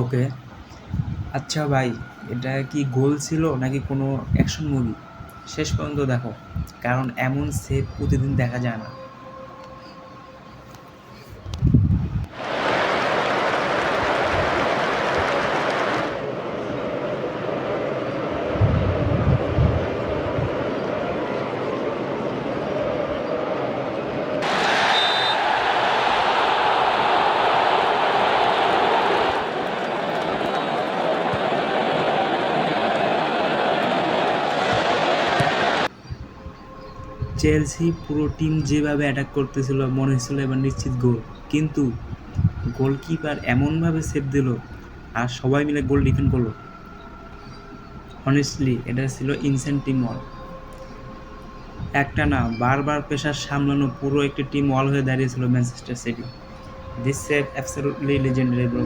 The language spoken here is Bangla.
ওকে। আচ্ছা ভাই, এটা কি গোল ছিল নাকি কোনো অ্যাকশন মুভি? শেষ পর্যন্ত দেখো, কারণ এমন সেভ প্রতিদিন দেখা যায় না। চেলসি পুরো টিম যেভাবে অ্যাটাক করতেছিল মনে হচ্ছিল এবার নিশ্চিত গোল, কিন্তু গোলকিপার এমনভাবে সেভ দিল আর সবাই মিলে গোল ডিফেন্ড করলো। অনেস্টলি এটা ছিল ইনসেন্ট টিম ওয়ার্ক। একটা না, বারবার প্রেশার সামলানো পুরো একটি টিম ওয়াল হয়ে দাঁড়িয়েছিল Manchester city. This save absolutely legendary bro.